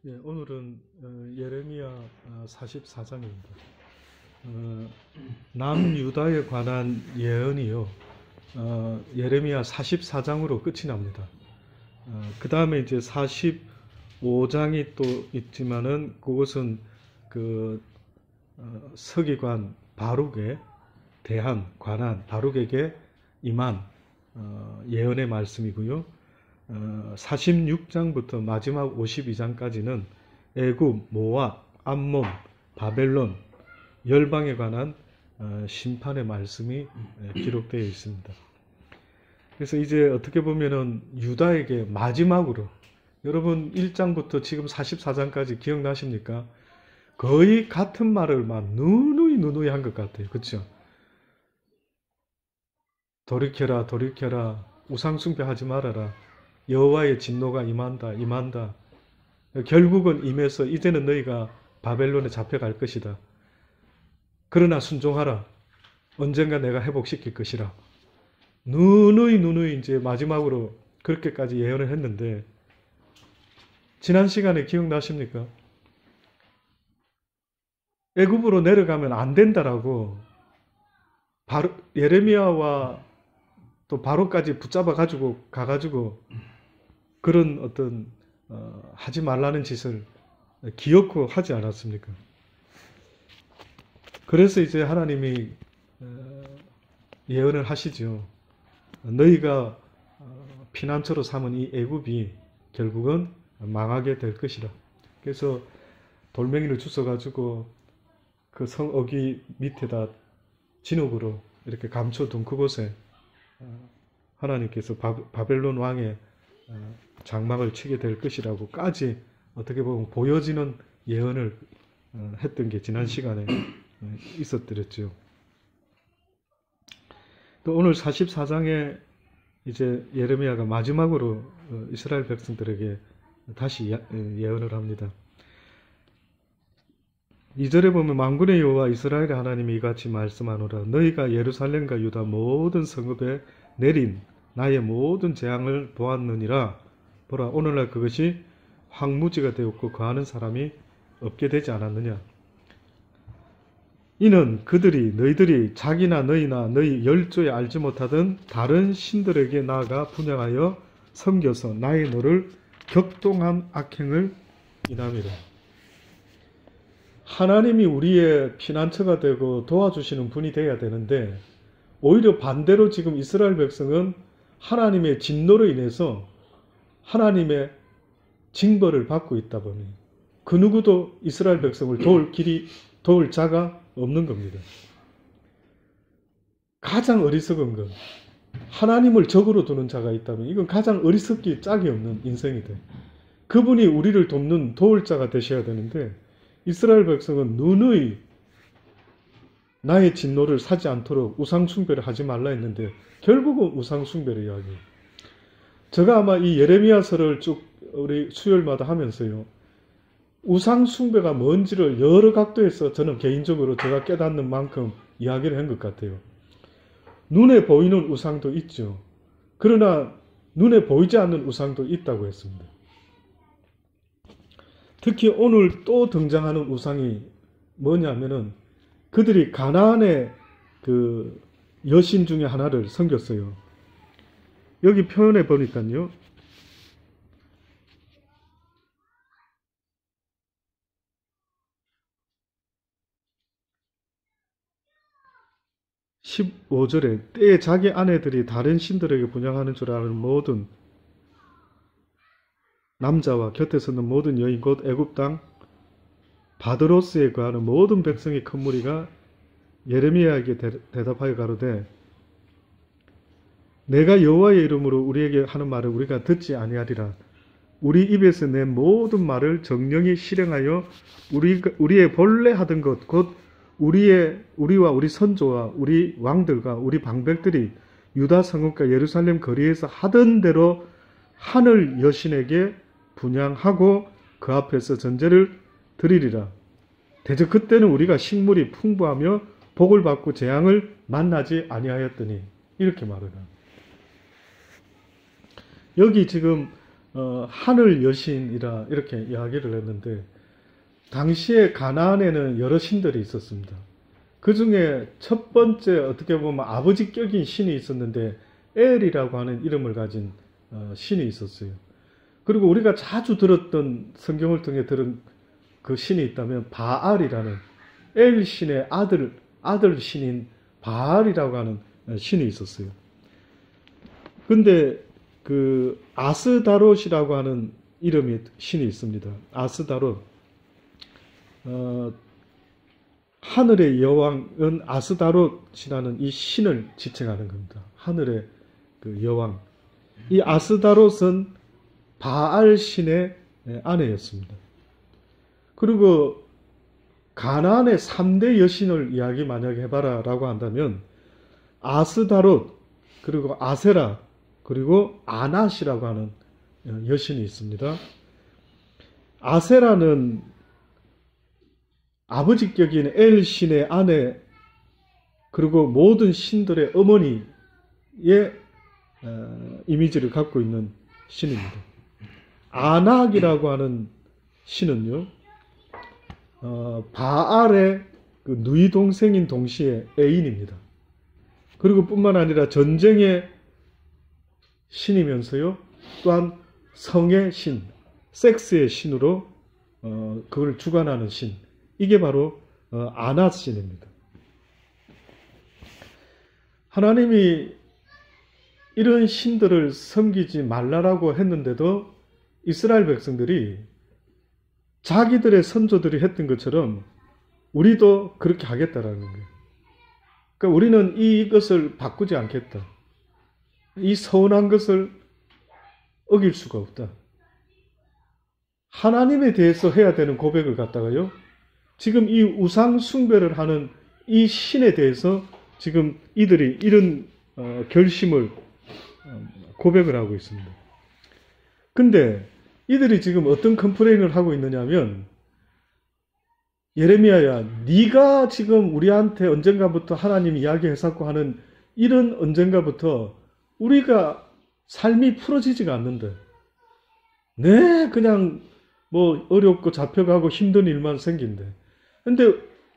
예, 오늘은 예레미야 44장입니다. 남유다에 관한 예언이요. 예레미야 44장으로 끝이 납니다. 그 다음에 이제 45장이 또 있지만은 그것은 그 서기관 바룩에 대한 관한 바룩에게 임한 예언의 말씀이고요. 46장부터 마지막 52장까지는 애굽, 모압, 암몬, 바벨론, 열방에 관한 심판의 말씀이 기록되어 있습니다. 그래서 이제 어떻게 보면은 유다에게 마지막으로, 여러분 1장부터 지금 44장까지 기억나십니까? 거의 같은 말을 막 누누이 한 것 같아요. 그렇죠? 돌이켜라, 돌이켜라, 우상숭배하지 말아라. 여호와의 진노가 임한다. 결국은 임해서 이제는 너희가 바벨론에 잡혀갈 것이다. 그러나 순종하라. 언젠가 내가 회복시킬 것이라. 누누이 이제 마지막으로 그렇게까지 예언을 했는데, 지난 시간에 기억나십니까? 애굽으로 내려가면 안 된다라고 예레미야와 또 바로까지 붙잡아 가지고 가가지고 그런 어떤 하지 말라는 짓을 기어코 하지 않았습니까? 그래서 이제 하나님이 예언을 하시죠. 너희가 피난처로 삼은 이 애굽이 결국은 망하게 될 것이라. 그래서 돌멩이를 주워가지고 그 성어기 밑에다 진흙으로 이렇게 감춰둔 그곳에 하나님께서 바벨론 왕의 장막을 치게 될 것이라고까지 어떻게 보면 보여지는 예언을 했던 게 지난 시간에 있었더랬죠. 또 오늘 44장에 이제 예레미야가 마지막으로 이스라엘 백성들에게 다시 예언을 합니다. 2절에 보면 만군의 여호와 이스라엘의 하나님이 이같이 말씀하노라. 너희가 예루살렘과 유다 모든 성읍에 내린 나의 모든 재앙을 보았느니라. 보라, 오늘날 그것이 황무지가 되었고 거하는 사람이 없게 되지 않았느냐. 이는 그들이 너희들이 자기나 너희나 너희 열조에 알지 못하던 다른 신들에게 나아가 분양하여 섬겨서 나의 노를 격동한 악행을 인함이라. 하나님이 우리의 피난처가 되고 도와주시는 분이 되어야 되는데, 오히려 반대로 지금 이스라엘 백성은 하나님의 진노로 인해서 하나님의 징벌을 받고 있다 보니 그 누구도 이스라엘 백성을 도울 자가 없는 겁니다. 가장 어리석은 건 하나님을 적으로 두는 자가 있다면 이건 가장 어리석기 짝이 없는 인생이 돼. 그분이 우리를 도울 자가 되셔야 되는데, 이스라엘 백성은 누누이 나의 진노를 사지 않도록 우상숭배를 하지 말라 했는데 결국은 우상숭배를 이야기해요. 제가 아마 이 예레미야서를 쭉 우리 수요일마다 하면서요, 우상숭배가 뭔지를 여러 각도에서 저는 개인적으로 제가 깨닫는 만큼 이야기를 한 것 같아요. 눈에 보이는 우상도 있죠. 그러나 눈에 보이지 않는 우상도 있다고 했습니다. 특히 오늘 또 등장하는 우상이 뭐냐면은 그들이 가나안의 그 여신 중에 하나를 섬겼어요. 여기 표현해 보니까요, 15절에 때에 자기 아내들이 다른 신들에게 분양하는 줄 아는 모든 남자와 곁에 서는 모든 여인 곧 애굽 땅 바드로스에 거하는 모든 백성의 큰 무리가 예레미야에게 대답하여 가로되 내가 여호와의 이름으로 우리에게 하는 말을 우리가 듣지 아니하리라. 우리 입에서 낸 모든 말을 정령히 실행하여 우리의 본래 하던 것 곧 우리와 우리 선조와 우리 왕들과 우리 방백들이 유다 성읍과 예루살렘 거리에서 하던 대로 하늘 여신에게 분향하고 그 앞에서 전제를 드리리라. 대저 그때는 우리가 식물이 풍부하며 복을 받고 재앙을 만나지 아니하였더니, 이렇게 말을 합니다. 여기 지금 하늘 여신이라 이렇게 이야기를 했는데, 당시에 가나안에는 여러 신들이 있었습니다. 그 중에 첫 번째 어떻게 보면 아버지격인 신이 있었는데 엘이라고 하는 이름을 가진 신이 있었어요. 그리고 우리가 자주 들었던, 성경을 통해 들은 그 신이 있다면 바알이라는, 엘 신의 아들 신인 바알이라고 하는 신이 있었어요. 근데 그 아스다롯이라고 하는 이름의 신이 있습니다. 아스다롯. 하늘의 여왕은 아스다롯이라는 이 신을 지칭하는 겁니다. 하늘의 그 여왕. 이 아스다롯은 바알 신의 아내였습니다. 그리고 가나안의 3대 여신을 이야기 만약에 해봐라 라고 한다면 아스다롯, 그리고 아세라, 그리고 아낫이라고 하는 여신이 있습니다. 아세라는 아버지격인 엘 신의 아내, 그리고 모든 신들의 어머니의 이미지를 갖고 있는 신입니다. 아낙이라고 하는 신은요, 바알의 그 누이 동생인 동시에 애인입니다. 그리고 뿐만 아니라 전쟁의 신이면서요, 또한 성의 신, 섹스의 신으로 그걸 주관하는 신, 이게 바로 아낫 신입니다. 하나님이 이런 신들을 섬기지 말라라고 했는데도 이스라엘 백성들이 자기들의 선조들이 했던 것처럼 우리도 그렇게 하겠다라는 거예요. 그러니까 우리는 이것을 바꾸지 않겠다. 이 서운한 것을 어길 수가 없다. 하나님에 대해서 해야 되는 고백을 갖다가요, 지금 이 우상 숭배를 하는 이 신에 대해서 지금 이들이 이런 결심을 고백을 하고 있습니다. 근데 이들이 지금 어떤 컴플레인을 하고 있느냐면, 예레미야야, 네가 지금 우리한테 언젠가부터 하나님 이야기했었고 하는 이런 언젠가부터 우리가 삶이 풀어지지가 않는데, 네, 그냥 뭐 어렵고 잡혀가고 힘든 일만 생긴대. 근데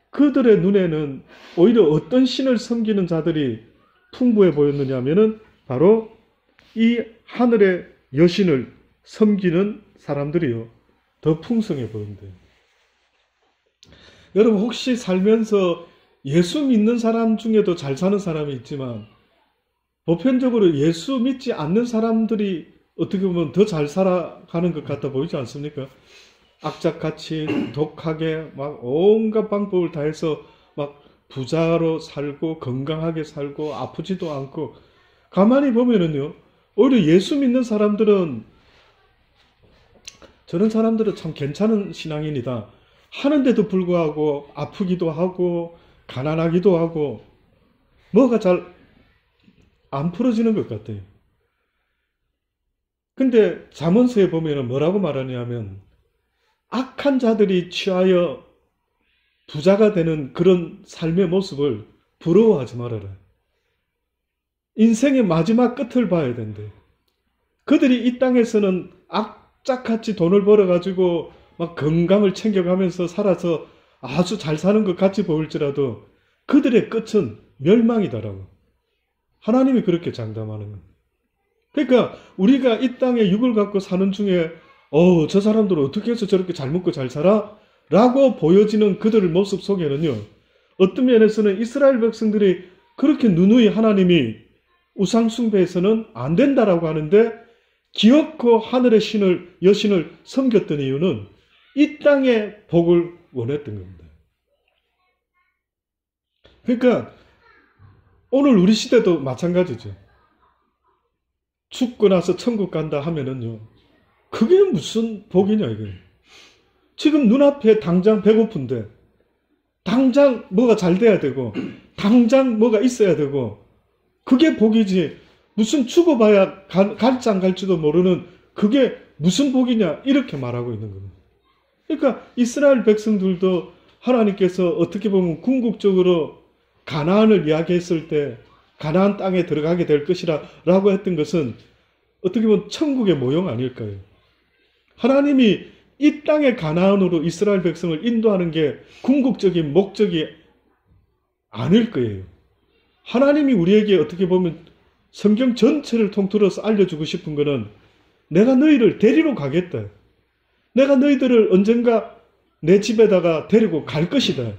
그들의 눈에는 오히려 어떤 신을 섬기는 자들이 풍부해 보였느냐 하면은 바로 이 하늘의 여신을 섬기는 사람들이요, 더 풍성해 보인대요. 여러분, 혹시 살면서 예수 믿는 사람 중에도 잘 사는 사람이 있지만 보편적으로 예수 믿지 않는 사람들이 어떻게 보면 더 잘 살아가는 것 같아 보이지 않습니까? 악착같이 독하게 막 온갖 방법을 다해서 막 부자로 살고 건강하게 살고 아프지도 않고, 가만히 보면은요, 오히려 예수 믿는 사람들은 저런 사람들은 참 괜찮은 신앙인이다 하는데도 불구하고 아프기도 하고 가난하기도 하고 뭐가 잘 안 풀어지는 것 같아요. 근데 잠언서에 보면 뭐라고 말하냐면, 악한 자들이 취하여 부자가 되는 그런 삶의 모습을 부러워하지 말아라. 인생의 마지막 끝을 봐야 된대. 그들이 이 땅에서는 악착같이 돈을 벌어가지고 막 건강을 챙겨가면서 살아서 아주 잘 사는 것 같이 보일지라도 그들의 끝은 멸망이다라고 하나님이 그렇게 장담하는 거예요. 그러니까 우리가 이 땅에 육을 갖고 사는 중에 저 사람들은 어떻게 해서 저렇게 잘 먹고 잘 살아? 라고 보여지는 그들의 모습 속에는요, 어떤 면에서는 이스라엘 백성들이 그렇게 누누이 하나님이 우상 숭배에서는 안 된다라고 하는데 기어코 하늘의 신을, 여신을 섬겼던 이유는 이 땅의 복을 원했던 겁니다. 그러니까 오늘 우리 시대도 마찬가지죠. 죽고 나서 천국 간다 하면은요, 그게 무슨 복이냐 이게. 지금 눈앞에 당장 배고픈데 당장 뭐가 잘 돼야 되고 당장 뭐가 있어야 되고 그게 복이지, 무슨 죽어봐야 갈지 안 갈지도 모르는 그게 무슨 복이냐 이렇게 말하고 있는 겁니다. 그러니까 이스라엘 백성들도 하나님께서 어떻게 보면 궁극적으로 가나안을 이야기했을 때 가나안 땅에 들어가게 될 것이라 라고 했던 것은 어떻게 보면 천국의 모형 아닐까요? 하나님이 이 땅의 가나안으로 이스라엘 백성을 인도하는 게 궁극적인 목적이 아닐 거예요. 하나님이 우리에게 어떻게 보면 성경 전체를 통틀어서 알려주고 싶은 것은 내가 너희를 데리러 가겠다. 내가 너희들을 언젠가 내 집에다가 데리고 갈 것이다.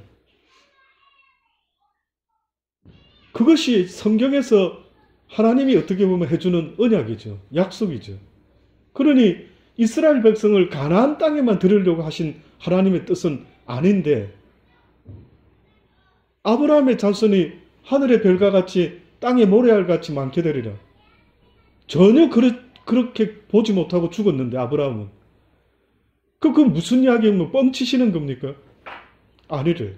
그것이 성경에서 하나님이 어떻게 보면 해주는 언약이죠. 약속이죠. 그러니 이스라엘 백성을 가나안 땅에만 들으려고 하신 하나님의 뜻은 아닌데 아브라함의 자손이 하늘의 별과 같이 땅의 모래알같이 많게 되리라. 전혀 그렇게 보지 못하고 죽었는데 아브라함은. 그 무슨 이야기면 뻥치시는 겁니까? 아니래.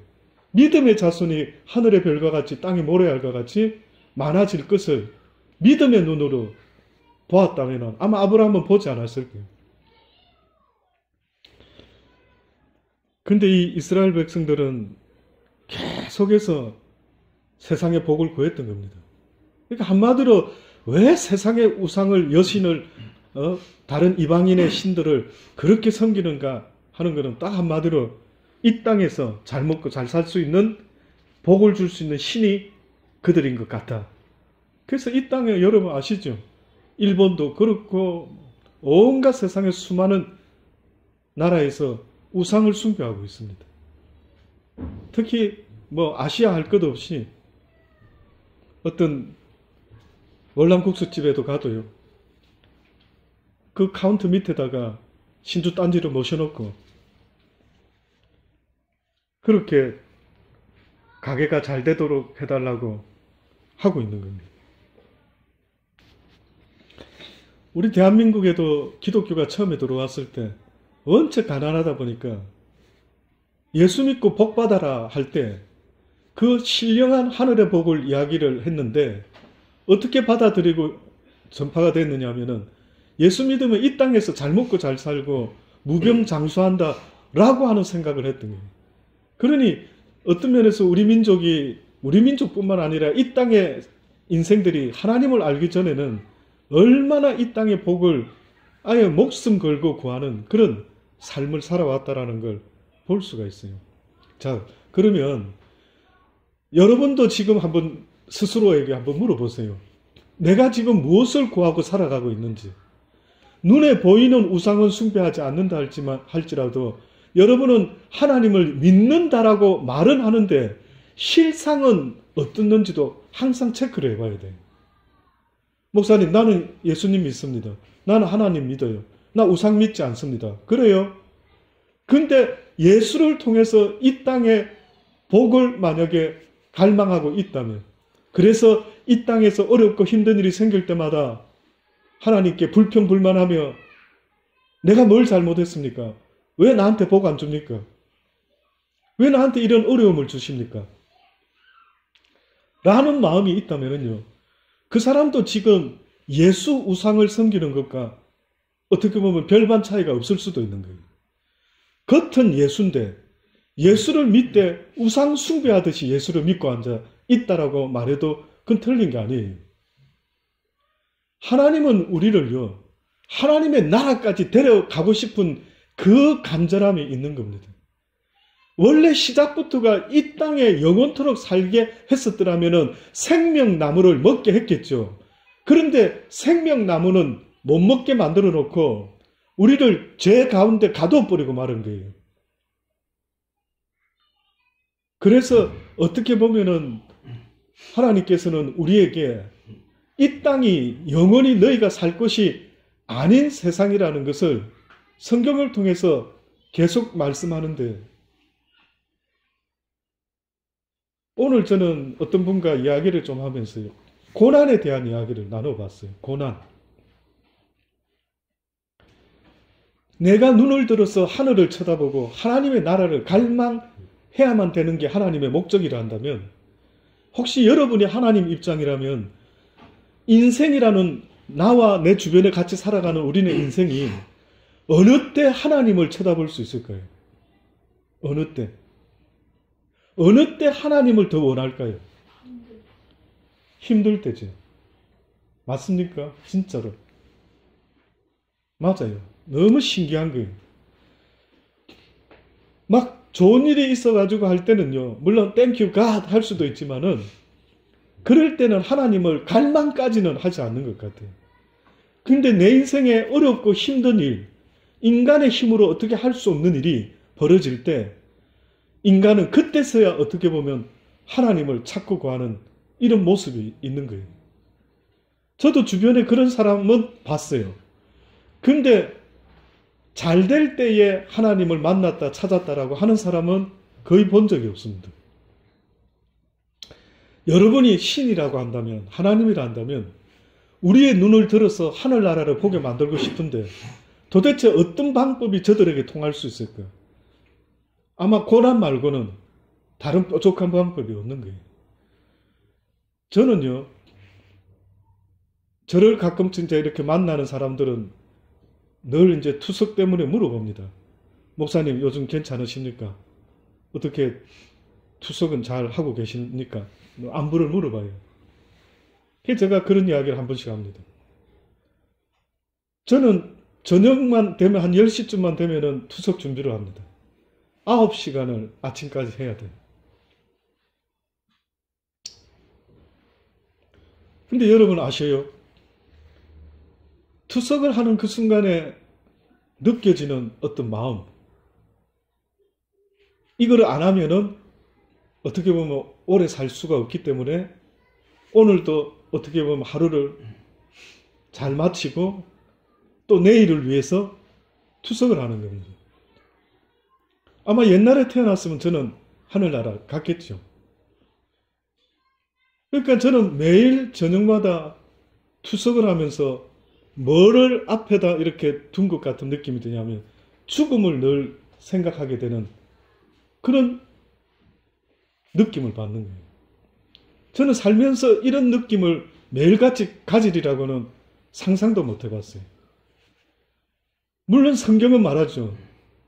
믿음의 자손이 하늘의 별과 같이 땅의 모래알과 같이 많아질 것을 믿음의 눈으로 보았다면 아마 아브라함은 보지 않았을 거예요. 근데 이 이스라엘 백성들은 계속해서 세상의 복을 구했던 겁니다. 그러니까 한마디로 왜 세상의 우상을, 여신을, 다른 이방인의 신들을 그렇게 섬기는가 하는 것은 딱 한마디로 이 땅에서 잘 먹고 잘 살 수 있는 복을 줄 수 있는 신이 그들인 것 같다. 그래서 이 땅에 여러분 아시죠? 일본도 그렇고 온갖 세상의 수많은 나라에서 우상을 숭배하고 있습니다. 특히 뭐 아시아 할 것 없이 어떤 월남국수집에도 가도요. 그 카운터 밑에다가 신주 딴지를 모셔놓고 그렇게 가게가 잘 되도록 해달라고 하고 있는 겁니다. 우리 대한민국에도 기독교가 처음에 들어왔을 때 원체 가난하다 보니까 예수 믿고 복 받아라 할 때 그 신령한 하늘의 복을 이야기를 했는데 어떻게 받아들이고 전파가 됐느냐 하면은 예수 믿으면 이 땅에서 잘 먹고 잘 살고 무병장수한다 라고 하는 생각을 했던 거예요. 그러니 어떤 면에서 우리 민족뿐만 아니라 이 땅의 인생들이 하나님을 알기 전에는 얼마나 이 땅의 복을 아예 목숨 걸고 구하는 그런 삶을 살아왔다라는 걸 볼 수가 있어요. 자, 그러면 여러분도 지금 한번 스스로에게 한번 물어보세요. 내가 지금 무엇을 구하고 살아가고 있는지. 눈에 보이는 우상은 숭배하지 않는다 할지라도 여러분은 하나님을 믿는다라고 말은 하는데 실상은 어떻는지도 항상 체크를 해봐야 돼요. 목사님, 나는 예수님 믿습니다. 나는 하나님 믿어요. 나 우상 믿지 않습니다. 그래요? 근데 예수를 통해서 이 땅에 복을 만약에 갈망하고 있다면, 그래서 이 땅에서 어렵고 힘든 일이 생길 때마다 하나님께 불평불만하며 내가 뭘 잘못했습니까? 왜 나한테 복 안 줍니까? 왜 나한테 이런 어려움을 주십니까? 라는 마음이 있다면요, 그 사람도 지금 예수 우상을 섬기는 것과 어떻게 보면 별반 차이가 없을 수도 있는 거예요. 겉은 예수인데 예수를 믿되 우상 숭배하듯이 예수를 믿고 앉아 있다라고 말해도 그건 틀린 게 아니에요. 하나님은 우리를요, 하나님의 나라까지 데려가고 싶은 그 간절함이 있는 겁니다. 원래 시작부터가 이 땅에 영원토록 살게 했었더라면 생명나무를 먹게 했겠죠. 그런데 생명나무는 못 먹게 만들어 놓고 우리를 죄 가운데 가둬버리고 마른 거예요. 그래서 어떻게 보면은 하나님께서는 우리에게 이 땅이 영원히 너희가 살 것이 아닌 세상이라는 것을 성경을 통해서 계속 말씀하는데, 오늘 저는 어떤 분과 이야기를 좀 하면서요, 고난에 대한 이야기를 나눠봤어요. 고난. 내가 눈을 들어서 하늘을 쳐다보고 하나님의 나라를 갈망해야만 되는 게 하나님의 목적이라 한다면, 혹시 여러분이 하나님 입장이라면 인생이라는 나와 내 주변에 같이 살아가는 우리의 인생이 어느 때 하나님을 쳐다볼 수 있을까요? 어느 때? 어느 때 하나님을 더 원할까요? 힘들 때죠. 맞습니까? 진짜로. 맞아요. 너무 신기한 거예요. 막 좋은 일이 있어가지고 할 때는요, 물론 땡큐 갓 할 수도 있지만은, 그럴 때는 하나님을 갈망까지는 하지 않는 것 같아요. 근데 내 인생에 어렵고 힘든 일, 인간의 힘으로 어떻게 할 수 없는 일이 벌어질 때, 인간은 그때서야 어떻게 보면 하나님을 찾고 구하는 이런 모습이 있는 거예요. 저도 주변에 그런 사람은 봤어요. 근데 잘 될 때에 하나님을 만났다 찾았다라고 하는 사람은 거의 본 적이 없습니다. 여러분이 신이라고 한다면, 하나님이라 한다면 우리의 눈을 들어서 하늘나라를 보게 만들고 싶은데 도대체 어떤 방법이 저들에게 통할 수 있을까요? 아마 고난 말고는 다른 뾰족한 방법이 없는 거예요. 저는요, 저를 가끔 진짜 이렇게 만나는 사람들은 늘 이제 투석 때문에 물어봅니다. 목사님, 요즘 괜찮으십니까? 어떻게 투석은 잘 하고 계십니까? 안부를 물어봐요. 그래서 제가 그런 이야기를 한 번씩 합니다. 저는 저녁만 되면 한 10시쯤만 되면은 투석 준비를 합니다. 9시간을 아침까지 해야 돼요. 근데 여러분 아셔요? 투석을 하는 그 순간에 느껴지는 어떤 마음, 이거를 안 하면은 어떻게 보면 오래 살 수가 없기 때문에 오늘도 어떻게 보면 하루를 잘 마치고 또 내일을 위해서 투석을 하는 겁니다. 아마 옛날에 태어났으면 저는 하늘나라 갔겠죠. 그러니까 저는 매일 저녁마다 투석을 하면서 뭐를 앞에다 이렇게 둔 것 같은 느낌이 드냐면 죽음을 늘 생각하게 되는 그런 느낌을 받는 거예요. 저는 살면서 이런 느낌을 매일같이 가지리라고는 상상도 못 해봤어요. 물론 성경은 말하죠.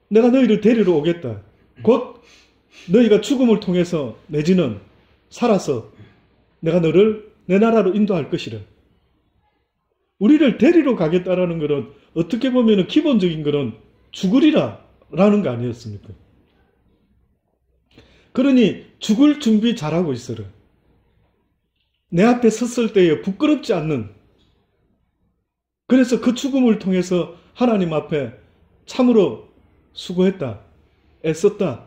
내가 너희를 데리러 오겠다. 곧 너희가 죽음을 통해서 내지는 살아서 내가 너를 내 나라로 인도할 것이라. 우리를 데리러 가겠다라는 것은 어떻게 보면 기본적인 것은 죽으리라 라는 거 아니었습니까? 그러니 죽을 준비 잘하고 있어라. 내 앞에 섰을 때에 부끄럽지 않는, 그래서 그 죽음을 통해서 하나님 앞에 참으로 수고했다, 애썼다,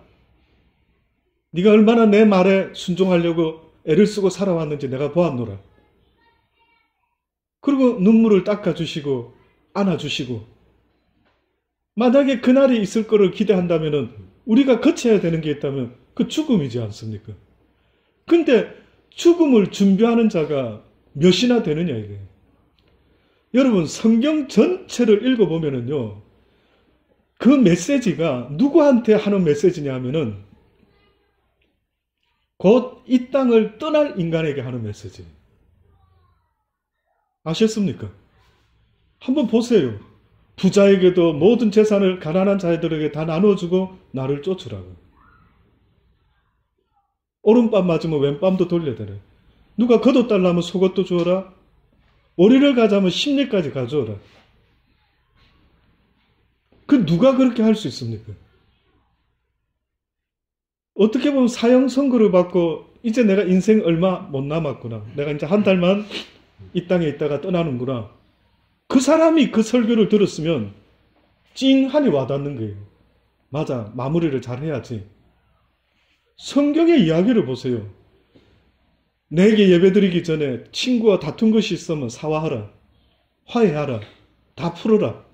네가 얼마나 내 말에 순종하려고 애를 쓰고 살아왔는지 내가 보았노라. 그리고 눈물을 닦아주시고 안아주시고, 만약에 그날이 있을 거를 기대한다면 우리가 거쳐야 되는 게 있다면 그 죽음이지 않습니까? 근데 죽음을 준비하는 자가 몇이나 되느냐 이거예요. 여러분, 성경 전체를 읽어보면은요, 그 메시지가 누구한테 하는 메시지냐 하면은 곧 이 땅을 떠날 인간에게 하는 메시지. 아셨습니까? 한번 보세요. 부자에게도 모든 재산을 가난한 자들에게 다 나눠주고 나를 쫓으라고. 오른밤 맞으면 왼밤도 돌려대래. 누가 겉옷 달라면 속옷도 주어라. 오리를 가자면 심리까지 가져오라. 그 누가 그렇게 할 수 있습니까? 어떻게 보면 사형 선고를 받고 이제 내가 인생 얼마 못 남았구나. 내가 이제 한 달만 이 땅에 있다가 떠나는구나. 그 사람이 그 설교를 들었으면 찡하니 와닿는 거예요. 맞아, 마무리를 잘 해야지. 성경의 이야기를 보세요. 내게 예배드리기 전에 친구와 다툰 것이 있으면 사과하라. 화해하라. 다 풀어라.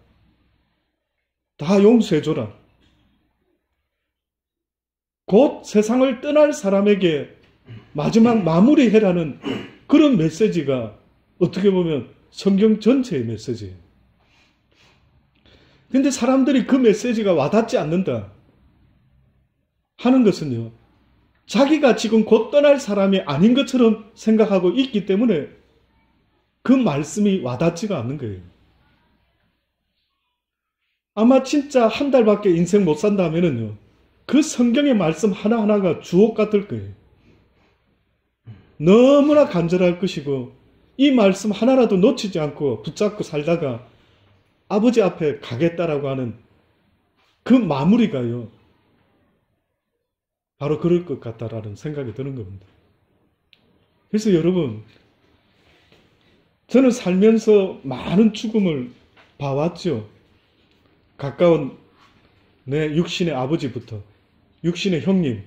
다 용서해줘라. 곧 세상을 떠날 사람에게 마지막 마무리해라는 그런 메시지가 어떻게 보면 성경 전체의 메시지예요. 근데 사람들이 그 메시지가 와닿지 않는다 하는 것은요, 자기가 지금 곧 떠날 사람이 아닌 것처럼 생각하고 있기 때문에 그 말씀이 와닿지가 않는 거예요. 아마 진짜 한 달밖에 인생 못 산다 하면은요, 그 성경의 말씀 하나하나가 주옥 같을 거예요. 너무나 간절할 것이고 이 말씀 하나라도 놓치지 않고 붙잡고 살다가 아버지 앞에 가겠다라고 하는 그 마무리가요. 바로 그럴 것 같다라는 생각이 드는 겁니다. 그래서 여러분, 저는 살면서 많은 죽음을 봐왔죠. 가까운 내 육신의 아버지부터, 육신의 형님,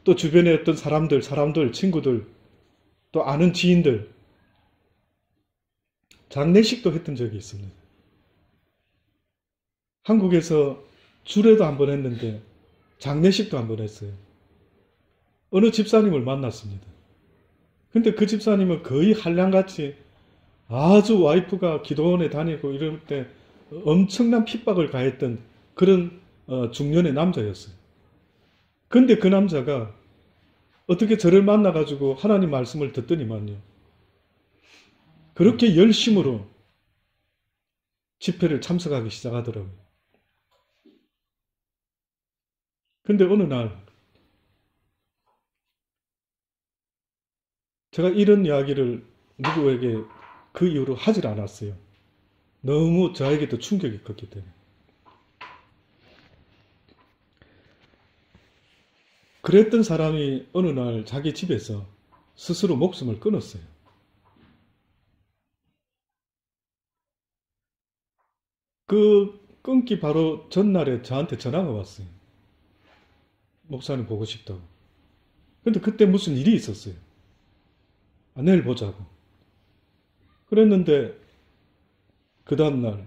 또 주변에 어떤 사람들, 친구들, 또 아는 지인들, 장례식도 했던 적이 있습니다. 한국에서 주례도 한 번 했는데 장례식도 한 번 했어요. 어느 집사님을 만났습니다. 근데 그 집사님은 거의 한량같이 아주 와이프가 기도원에 다니고 이럴 때 엄청난 핍박을 가했던 그런 중년의 남자였어요. 근데 그 남자가 어떻게 저를 만나가지고 하나님 말씀을 듣더니만요. 그렇게 열심으로 집회를 참석하기 시작하더라고요. 근데 어느 날 제가 이런 이야기를 누구에게 그 이후로 하질 않았어요. 너무 저에게도 충격이 컸기 때문에. 그랬던 사람이 어느 날 자기 집에서 스스로 목숨을 끊었어요. 그 끊기 바로 전날에 저한테 전화가 왔어요. 목사님 보고 싶다고. 근데 그때 무슨 일이 있었어요. 아, 내일 보자고. 그랬는데 그 다음날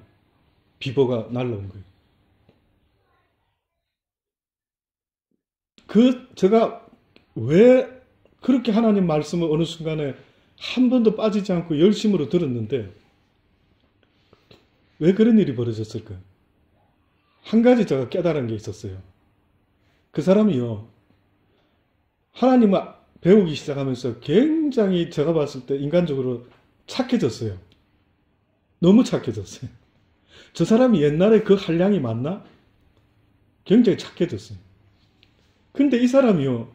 비보가 날라온 거예요. 제가 왜 그렇게 하나님 말씀을 어느 순간에 한 번도 빠지지 않고 열심으로 들었는데 왜 그런 일이 벌어졌을까요? 한 가지 제가 깨달은 게 있었어요. 그 사람이요. 하나님을 배우기 시작하면서 굉장히 제가 봤을 때 인간적으로 착해졌어요. 너무 착해졌어요. 저 사람이 옛날에 그 한량이 맞나? 굉장히 착해졌어요. 근데 이 사람이요.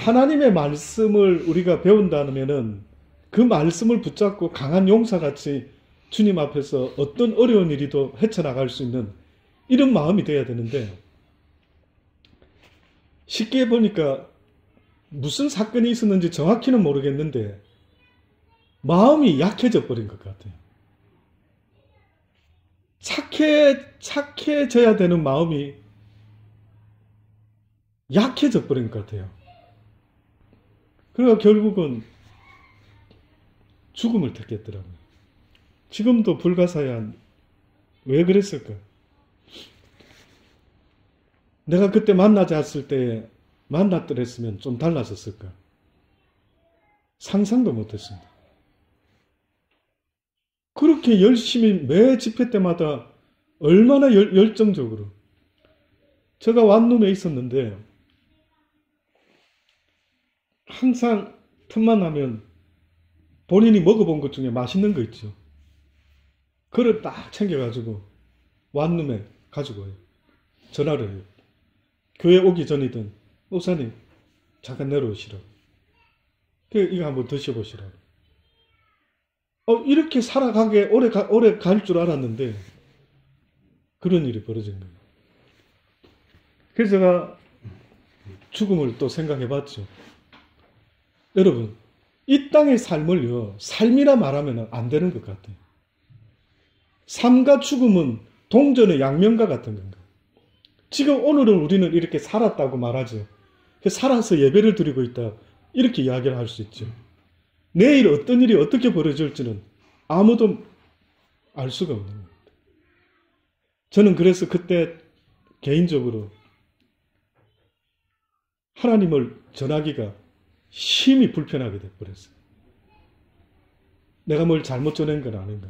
하나님의 말씀을 우리가 배운다면은 그 말씀을 붙잡고 강한 용사같이 주님 앞에서 어떤 어려운 일이도 헤쳐나갈 수 있는 이런 마음이 돼야 되는데 쉽게 보니까 무슨 사건이 있었는지 정확히는 모르겠는데 마음이 약해져 버린 것 같아요. 착해져야 되는 마음이 약해져 버린 것 같아요. 그러니까 결국은 죽음을 택했더라고요. 지금도 불가사의한 왜 그랬을까? 내가 그때 만나지 않았을 때 만났더랬으면 좀 달라졌을까? 상상도 못했습니다. 그렇게 열심히 매 집회 때마다 얼마나 열정적으로 제가 완룸에 있었는데 항상 틈만 나면 본인이 먹어본 것 중에 맛있는 거 있죠. 그걸 딱 챙겨가지고 완룸에 가지고 와요. 전화를 해요. 교회 오기 전이든 목사님 잠깐 내려오시라고. 이거 한번 드셔보시라고. 이렇게 살아가게 오래 갈 줄 알았는데 그런 일이 벌어진 거예요. 그래서 제가 죽음을 또 생각해 봤죠. 여러분, 이 땅의 삶을요, 삶이라 말하면 안 되는 것 같아요. 삶과 죽음은 동전의 양면과 같은 건가. 지금 오늘은 우리는 이렇게 살았다고 말하죠. 살아서 예배를 드리고 있다. 이렇게 이야기를 할 수 있죠. 내일 어떤 일이 어떻게 벌어질지는 아무도 알 수가 없는 겁니다. 저는 그래서 그때 개인적으로 하나님을 전하기가 심히 불편하게 돼버렸어요. 내가 뭘 잘못 전한 건 아닌가.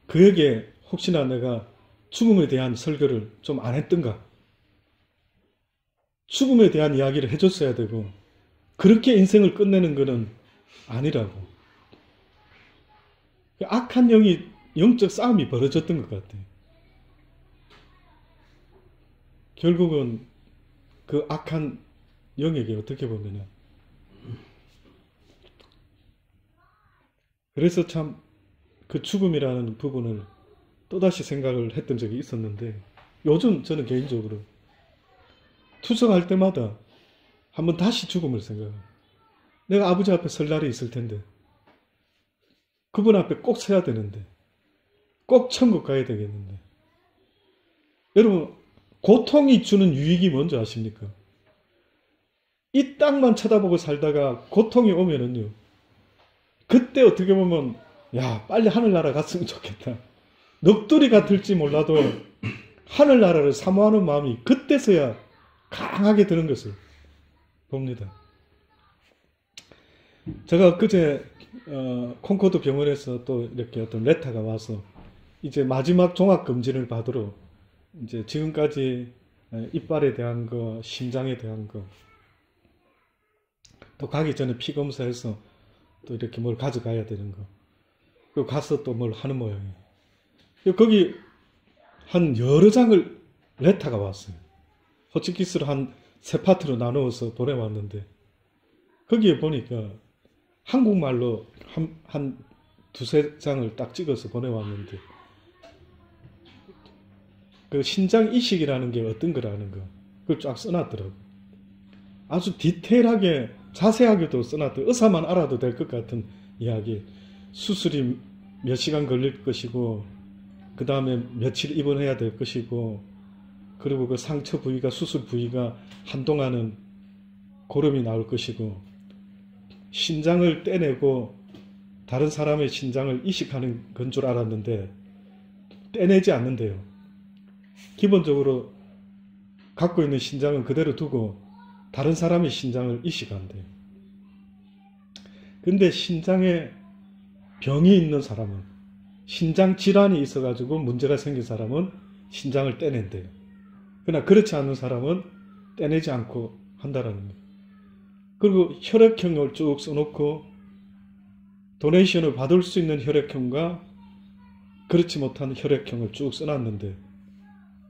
그에게 혹시나 내가 죽음에 대한 설교를 좀 안 했던가. 죽음에 대한 이야기를 해줬어야 되고 그렇게 인생을 끝내는 것은 아니라고. 악한 영적 싸움이 벌어졌던 것 같아요. 결국은 그 악한 영에게 어떻게 보면 그래서 참 그 죽음이라는 부분을 또다시 생각을 했던 적이 있었는데, 요즘 저는 개인적으로 투석할 때마다 한번 다시 죽음을 생각해요. 내가 아버지 앞에 설 날이 있을 텐데, 그분 앞에 꼭 서야 되는데, 꼭 천국 가야 되겠는데. 여러분, 고통이 주는 유익이 뭔지 아십니까? 이 땅만 쳐다보고 살다가 고통이 오면은요, 그때 어떻게 보면 야, 빨리 하늘나라 갔으면 좋겠다. 넋두리 같을지 몰라도 하늘나라를 사모하는 마음이 그때서야 강하게 드는 것을 봅니다. 제가 그제 콩코드 병원에서 또 이렇게 어떤 레터가 와서 이제 마지막 종합검진을 받으러 이제 지금까지 이빨에 대한 거, 심장에 대한 거, 또 가기 전에 피 검사해서 또 이렇게 뭘 가져가야 되는 거, 그리고 가서 또 뭘 하는 모양이에요. 거기 한 여러 장을 레터가 왔어요. 호치키스를 한 세 파트로 나누어서 보내왔는데, 거기에 보니까 한국말로 한 두세 장을 딱 찍어서 보내왔는데, 그 신장 이식이라는 게 어떤 거라는 거, 그걸 쫙 써놨더라고요. 아주 디테일하게, 자세하게도 써놨더라고요. 의사만 알아도 될 것 같은 이야기. 수술이 몇 시간 걸릴 것이고, 그 다음에 며칠 입원해야 될 것이고, 그리고 그 상처 부위가, 수술 부위가 한동안은 고름이 나올 것이고, 신장을 떼내고 다른 사람의 신장을 이식하는 건 줄 알았는데 떼내지 않는데요. 기본적으로 갖고 있는 신장은 그대로 두고 다른 사람의 신장을 이식한대요. 근데 신장에 병이 있는 사람은, 신장 질환이 있어가지고 문제가 생긴 사람은 신장을 떼낸대요. 그러나 그렇지 않은 사람은 떼내지 않고 한다라는 거예요. 그리고 혈액형을 쭉 써놓고 도네이션을 받을 수 있는 혈액형과 그렇지 못한 혈액형을 쭉 써놨는데,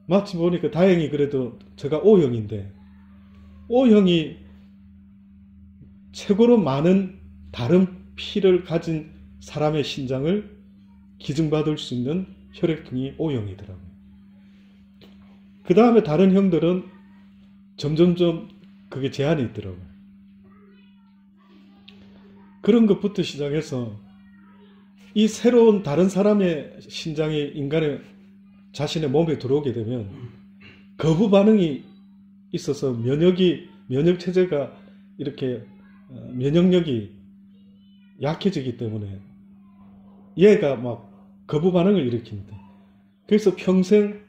마치 보니까 다행히 그래도 제가 O형인데, O형이 최고로 많은 다른 피를 가진 사람의 신장을 기증받을 수 있는 혈액형이 O형이더라고요. 그 다음에 다른 형들은 점점점 그게 제한이 있더라고요. 그런 것부터 시작해서 이 새로운 다른 사람의 신장이 인간의 자신의 몸에 들어오게 되면 거부 반응이 있어서 면역체제가 이렇게 면역력이 약해지기 때문에 얘가 막 거부 반응을 일으킵니다. 그래서 평생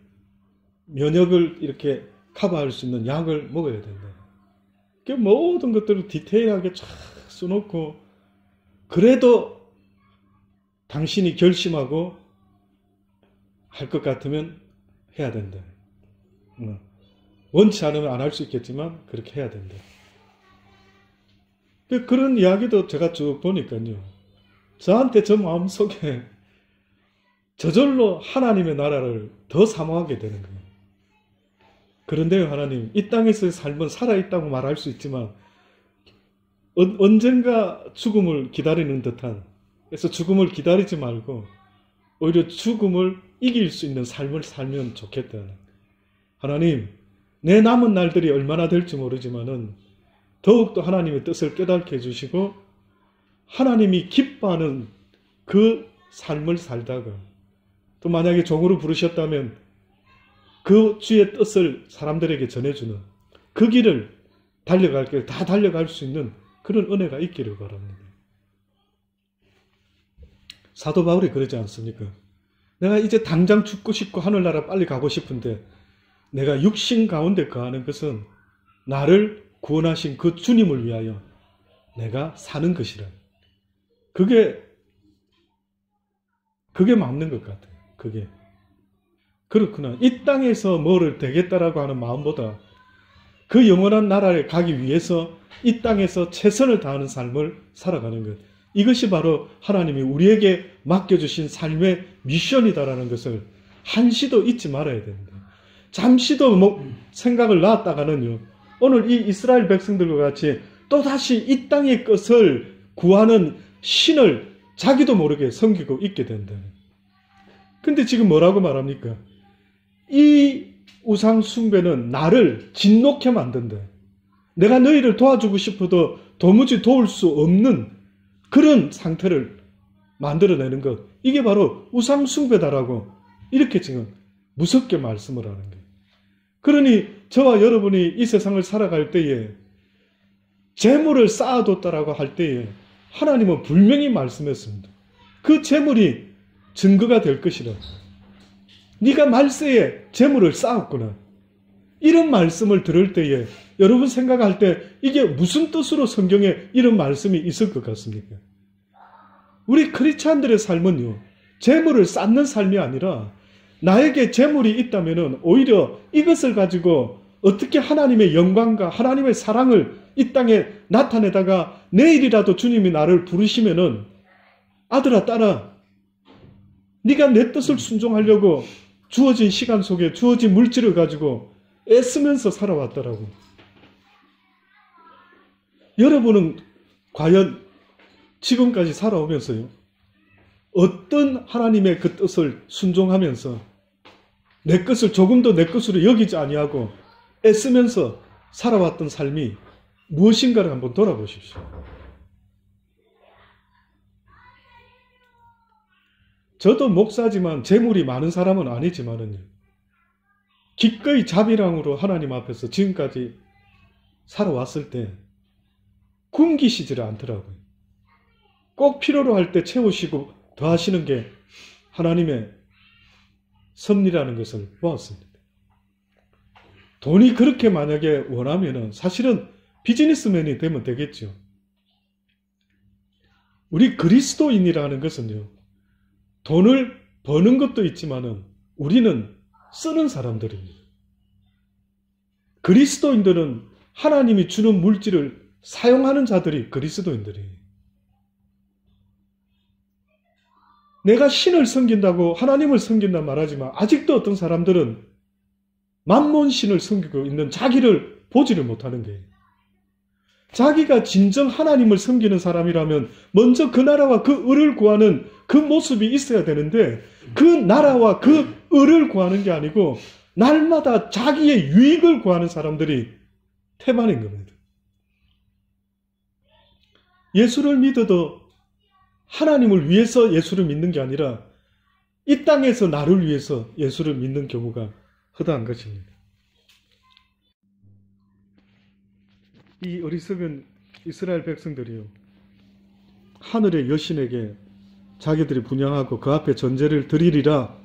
면역을 이렇게 커버할 수 있는 약을 먹어야 된다. 그 모든 것들을 디테일하게 쫙 써놓고, 그래도 당신이 결심하고 할 것 같으면 해야 된다. 원치 않으면 안 할 수 있겠지만 그렇게 해야 된다. 그런 이야기도 제가 쭉 보니까요, 저한테 저 마음속에 저절로 하나님의 나라를 더 사모하게 되는 거예요. 그런데요, 하나님, 이 땅에서의 삶은 살아있다고 말할 수 있지만 언젠가 죽음을 기다리는 듯한, 그래서 죽음을 기다리지 말고 오히려 죽음을 이길 수 있는 삶을 살면 좋겠다는, 하나님, 내 남은 날들이 얼마나 될지 모르지만은 더욱더 하나님의 뜻을 깨닫게 해주시고 하나님이 기뻐하는 그 삶을 살다가, 또 만약에 종으로 부르셨다면 그 주의 뜻을 사람들에게 전해주는 그 길을 달려갈 길 다 달려갈 수 있는 그런 은혜가 있기를 바랍니다. 사도 바울이 그러지 않습니까? 내가 이제 당장 죽고 싶고 하늘나라 빨리 가고 싶은데 내가 육신 가운데 거하는 것은 나를 구원하신 그 주님을 위하여 내가 사는 것이라. 그게 맞는 것 같아요. 그게. 그렇구나. 이 땅에서 뭐를 되겠다라고 하는 마음보다 그 영원한 나라에 가기 위해서 이 땅에서 최선을 다하는 삶을 살아가는 것. 이것이 바로 하나님이 우리에게 맡겨주신 삶의 미션이다라는 것을 한시도 잊지 말아야 됩니다. 잠시도 생각을 놨다가는요, 오늘 이 이스라엘 백성들과 같이 또다시 이 땅의 것을 구하는 신을 자기도 모르게 섬기고 있게 된다. 근데 지금 뭐라고 말합니까? 이 우상 숭배는 나를 진노케 만든다. 내가 너희를 도와주고 싶어도 도무지 도울 수 없는 그런 상태를 만들어내는 것. 이게 바로 우상 숭배다라고 이렇게 지금 무섭게 말씀을 하는 거예요. 그러니 저와 여러분이 이 세상을 살아갈 때에 재물을 쌓아뒀다라고 할 때에 하나님은 분명히 말씀했습니다. 그 재물이 증거가 될 것이라. 네가 말세에 재물을 쌓았구나. 이런 말씀을 들을 때에 여러분 생각할 때 이게 무슨 뜻으로 성경에 이런 말씀이 있을 것 같습니까? 우리 크리스찬들의 삶은요, 재물을 쌓는 삶이 아니라 나에게 재물이 있다면 오히려 이것을 가지고 어떻게 하나님의 영광과 하나님의 사랑을 이 땅에 나타내다가 내일이라도 주님이 나를 부르시면은 아들아 딸아 네가 내 뜻을 순종하려고 주어진 시간 속에 주어진 물질을 가지고 애쓰면서 살아왔다라고. 여러분은 과연 지금까지 살아오면서요, 어떤 하나님의 그 뜻을 순종하면서 내 것을 조금도 내 것으로 여기지 아니하고 애쓰면서 살아왔던 삶이 무엇인가를 한번 돌아보십시오. 저도 목사지만 재물이 많은 사람은 아니지만은요, 기꺼이 자비랑으로 하나님 앞에서 지금까지 살아왔을 때 굶기시지를 않더라고요. 꼭 필요로 할 때 채우시고 더하시는 게 하나님의 섭리라는 것을 보았습니다. 돈이 그렇게 만약에 원하면은 사실은 비즈니스맨이 되면 되겠죠. 우리 그리스도인이라는 것은요, 돈을 버는 것도 있지만은 우리는 쓰는 사람들입니다. 그리스도인들은 하나님이 주는 물질을 사용하는 자들이 그리스도인들이에요. 내가 신을 섬긴다고 하나님을 섬긴다 말하지만 아직도 어떤 사람들은 만몬신을 섬기고 있는 자기를 보지를 못하는 거예요. 자기가 진정 하나님을 섬기는 사람이라면 먼저 그 나라와 그 의를 구하는 그 모습이 있어야 되는데 그 나라와 그 의를 구하는 게 아니고 날마다 자기의 유익을 구하는 사람들이 태반인 겁니다. 예수를 믿어도 하나님을 위해서 예수를 믿는 게 아니라 이 땅에서 나를 위해서 예수를 믿는 경우가 허다한 것입니다. 이 어리석은 이스라엘 백성들이요, 하늘의 여신에게 자기들이 분향하고 그 앞에 전제를 드리리라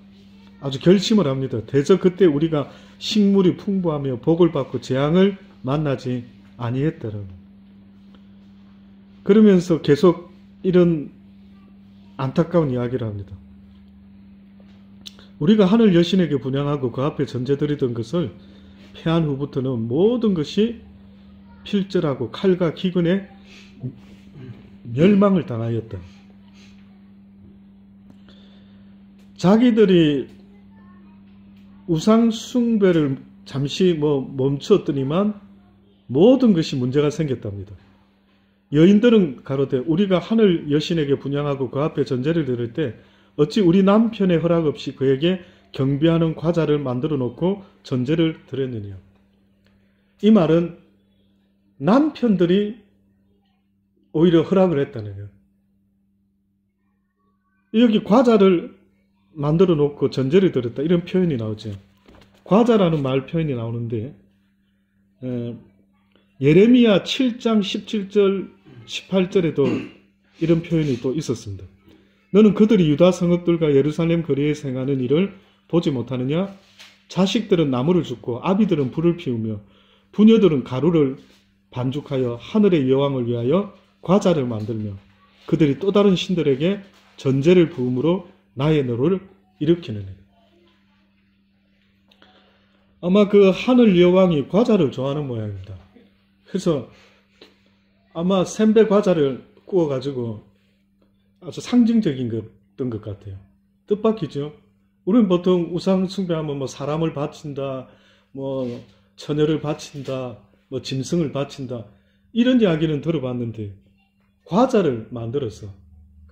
아주 결심을 합니다. 대저 그때 우리가 식물이 풍부하며 복을 받고 재앙을 만나지 아니했더라고. 그러면서 계속 이런 안타까운 이야기를 합니다. 우리가 하늘 여신에게 분향하고 그 앞에 전제 드리던 것을 패한 후부터는 모든 것이 필절하고 칼과 기근에 멸망을 당하였다. 자기들이 우상 숭배를 잠시 멈췄더니만 모든 것이 문제가 생겼답니다. 여인들은 가로되 우리가 하늘 여신에게 분향하고 그 앞에 전제를 드릴 때 어찌 우리 남편의 허락 없이 그에게 경배하는 과자를 만들어 놓고 전제를 드렸느냐. 이 말은 남편들이 오히려 허락을 했다는 거예요. 여기 과자를 만들어 놓고 전제를 드렸다 이런 표현이 나오죠. 과자라는 말 표현이 나오는데 예레미야 7장 17절 18절에도 이런 표현이 또 있었습니다. 너는 그들이 유다 성읍들과 예루살렘 거리에서 행하는 일을 보지 못하느냐? 자식들은 나무를 줍고 아비들은 불을 피우며 부녀들은 가루를 반죽하여 하늘의 여왕을 위하여 과자를 만들며 그들이 또 다른 신들에게 전제를 부음으로 나의 노를 일으키느니. 아마 그 하늘 여왕이 과자를 좋아하는 모양입니다. 그래서 아마 샘배 과자를 구워가지고 아주 상징적인 것던 것 같아요. 뜻밖이죠. 우리는 보통 우상 숭배하면 사람을 바친다, 처녀를 바친다, 짐승을 바친다 이런 이야기는 들어봤는데 과자를 만들어서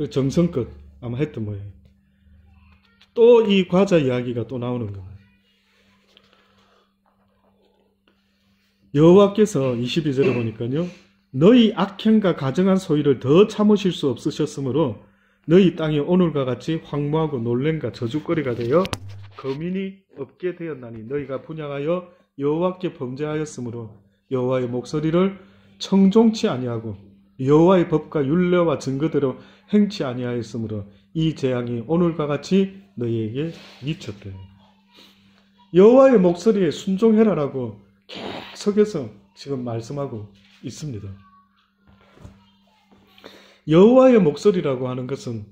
그 정성껏 아마 했던 모양이에요. 또 이 과자 이야기가 또 나오는 겁니다. 여호와께서 22절에 보니까요. 너희 악행과 가증한 소위를 더 참으실 수 없으셨으므로 너희 땅이 오늘과 같이 황무하고 놀랜과 저주거리가 되어 거민이 없게 되었나니 너희가 분향하여 여호와께 범죄하였으므로 여호와의 목소리를 청종치 아니하고 여호와의 법과 율례와 증거대로 행치 아니하였으므로 이 재앙이 오늘과 같이 너희에게 미쳤대. 여호와의 목소리에 순종해라라고 계속해서 지금 말씀하고 있습니다. 여호와의 목소리라고 하는 것은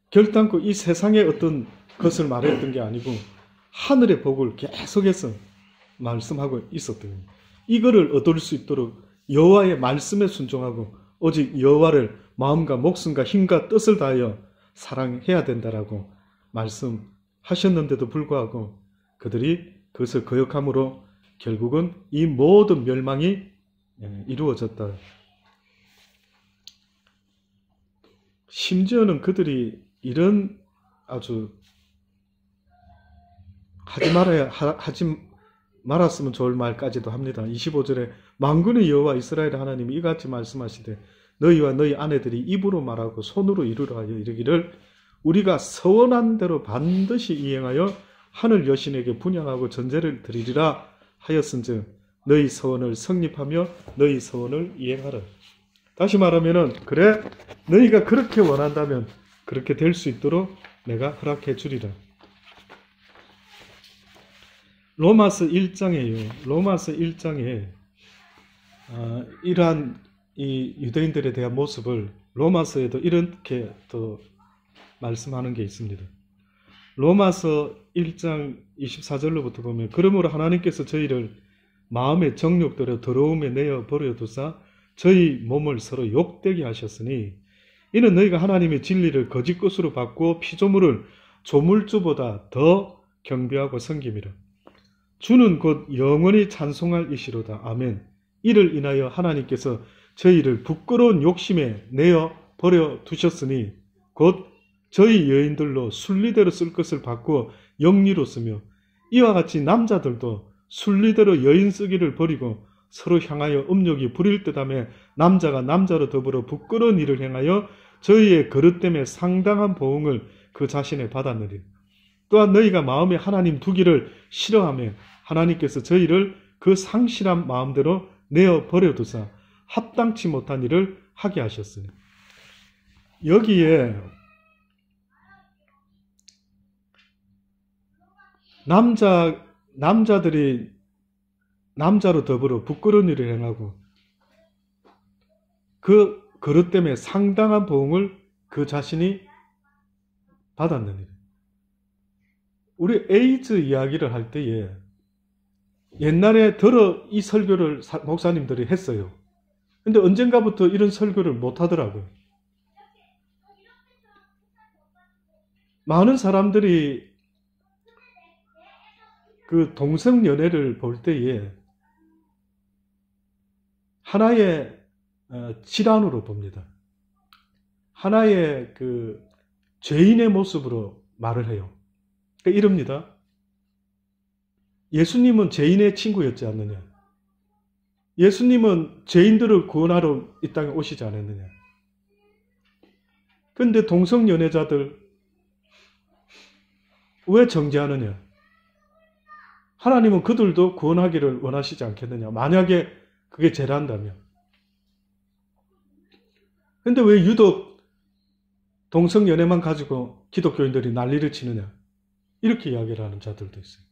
결단코 이 세상의 어떤 것을 말했던 게 아니고 하늘의 복을 계속해서 말씀하고 있었던 겁니다. 이거를 얻을 수 있도록 여호와의 말씀에 순종하고 오직 여호와를 마음과 목숨과 힘과 뜻을 다하여 사랑해야 된다라고 말씀하셨는데도 불구하고 그들이 그것을 거역함으로 결국은 이 모든 멸망이 이루어졌다. 심지어는 그들이 이런 아주 하지 말았으면 좋을 말까지도 합니다. 25절에 만군의 여호와 이스라엘 하나님이 이같이 말씀하시되 너희와 너희 아내들이 입으로 말하고 손으로 이루라 하여 이르기를 우리가 서원한 대로 반드시 이행하여 하늘 여신에게 분향하고 전제를 드리리라 하였은즉 너희 서원을 성립하며 너희 서원을 이행하라. 다시 말하면은 그래 너희가 그렇게 원한다면 그렇게 될 수 있도록 내가 허락해 주리라. 로마서 1장에요. 로마서 1장에 이러한 이 유대인들에 대한 모습을 로마서에도 이렇게 또 말씀하는 게 있습니다. 로마서 1장 24절로부터 보면 그러므로 하나님께서 저희를 마음의 정욕대로 더러움에 내어 버려두사 저희 몸을 서로 욕되게 하셨으니 이는 너희가 하나님의 진리를 거짓 것으로 바꾸어 피조물을 조물주보다 더 경배하고 섬김이라. 주는 곧 영원히 찬송할 이시로다. 아멘. 이를 인하여 하나님께서 저희를 부끄러운 욕심에 내어 버려 두셨으니 곧 저희 여인들로 순리대로 쓸 것을 바꾸어 영리로 쓰며 이와 같이 남자들도 순리대로 여인 쓰기를 버리고 서로 향하여 음욕이 부릴 듯하며 남자가 남자로 더불어 부끄러운 일을 행하여 저희의 거릇됨에 상당한 보응을 그 자신에 받았느니 또한 너희가 마음에 하나님 두기를 싫어하며 하나님께서 저희를 그 상실한 마음대로 내어 버려두사 합당치 못한 일을 하게 하셨으니 여기에 남자들이 남자로 더불어 부끄러운 일을 행하고 그 그릇 때문에 상당한 보응을 그 자신이 받았느니라. 우리 에이즈 이야기를 할 때에 옛날에 이 설교를 목사님들이 했어요. 근데 언젠가부터 이런 설교를 못 하더라고요. 많은 사람들이 그 동성연애를 볼 때에 하나의 질환으로 봅니다. 하나의 그 죄인의 모습으로 말을 해요. 그러니까 이럽니다. 예수님은 죄인의 친구였지 않느냐. 예수님은 죄인들을 구원하러 이 땅에 오시지 않았느냐. 그런데 동성연애자들 왜 정죄하느냐. 하나님은 그들도 구원하기를 원하시지 않겠느냐. 만약에 그게 죄란다면. 그런데 왜 유독 동성연애만 가지고 기독교인들이 난리를 치느냐. 이렇게 이야기를 하는 자들도 있어요.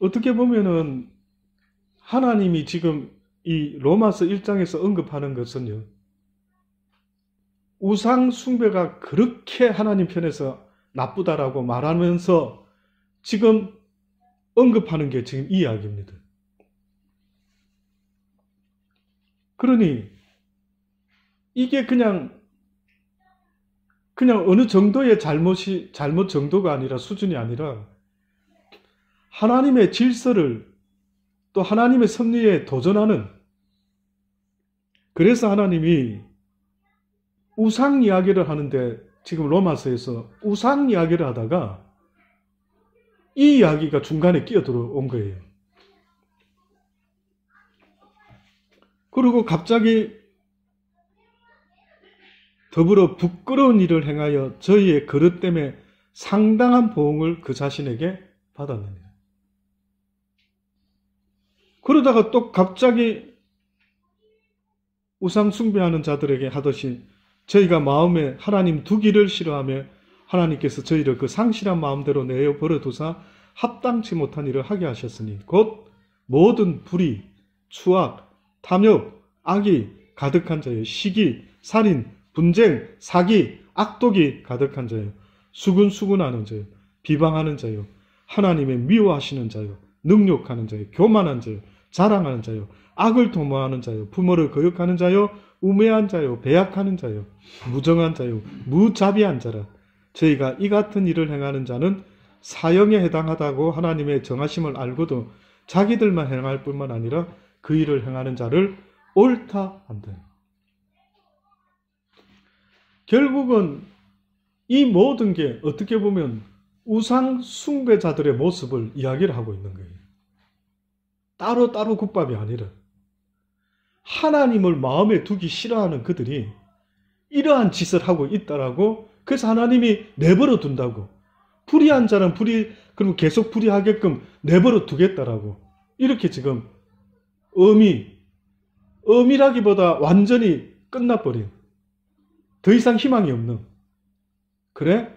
어떻게 보면은 하나님이 지금 이 로마서 1장에서 언급하는 것은요. 우상 숭배가 그렇게 하나님 편에서 나쁘다라고 말하면서 지금 언급하는 게 지금 이 이야기입니다. 그러니 이게 그냥 어느 정도의 잘못 정도가 아니라 수준이 아니라 하나님의 질서를 또 하나님의 섭리에 도전하는 그래서 하나님이 우상 이야기를 하는데 지금 로마서에서 우상 이야기를 하다가 이 이야기가 중간에 끼어들어온 거예요. 그리고 갑자기 더불어 부끄러운 일을 행하여 저희의 그릇 때문에 상당한 보응을 그 자신에게 받았느니라. 그러다가 또 갑자기 우상 숭배하는 자들에게 하듯이 저희가 마음에 하나님 두기를 싫어하며 하나님께서 저희를 그 상실한 마음대로 내어 버려두사 합당치 못한 일을 하게 하셨으니 곧 모든 불의, 추악, 탐욕, 악이 가득한 자요, 시기, 살인, 분쟁, 사기, 악독이 가득한 자요, 수근수근하는 자요, 비방하는 자요, 하나님의 미워하시는 자요, 능욕하는 자요, 교만한 자요, 자랑하는 자요, 악을 도모하는 자요, 부모를 거역하는 자요, 우매한 자요, 배약하는 자요, 무정한 자요, 무자비한 자라. 저희가 이 같은 일을 행하는 자는 사형에 해당하다고 하나님의 정하심을 알고도 자기들만 행할 뿐만 아니라 그 일을 행하는 자를 옳다 한다. 결국은 이 모든 게 어떻게 보면 우상 숭배자들의 모습을 이야기를 하고 있는 거예요. 따로 국밥이 아니라 하나님을 마음에 두기 싫어하는 그들이 이러한 짓을 하고 있다라고, 그래서 하나님이 내버려 둔다고, 불의한 자는 그리고 계속 불의하게끔 내버려 두겠다라고, 이렇게 지금 의미라기보다 완전히 끝나버린, 더 이상 희망이 없는, 그래?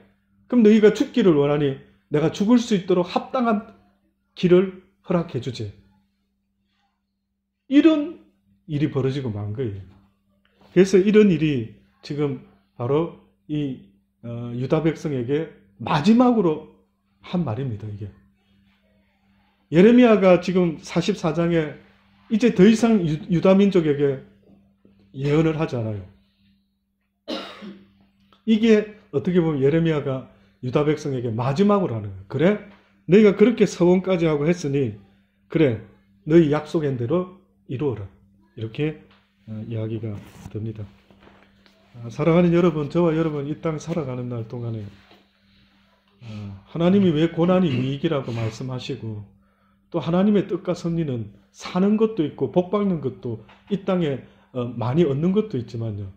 그럼 너희가 죽기를 원하니 내가 죽을 수 있도록 합당한 길을 허락해 주지. 이런 일이 벌어지고 만 거예요. 그래서 이런 일이 지금 바로 이 유다 백성에게 마지막으로 한 말입니다. 이게 예레미야가 지금 44장에 이제 더 이상 유다 민족에게 예언을 하지 않아요. 이게 어떻게 보면 예레미야가 유다 백성에게 마지막으로 하는 거예요. 그래? 너희가 그렇게 서원까지 하고 했으니 그래, 너희 약속한 대로 이루어라. 이렇게 이야기가 됩니다. 사랑하는 여러분, 저와 여러분 이 땅 살아가는 날 동안에 하나님이 왜 고난이 유익이라고 말씀하시고, 또 하나님의 뜻과 섭리는 사는 것도 있고 복받는 것도 이 땅에 많이 얻는 것도 있지만요,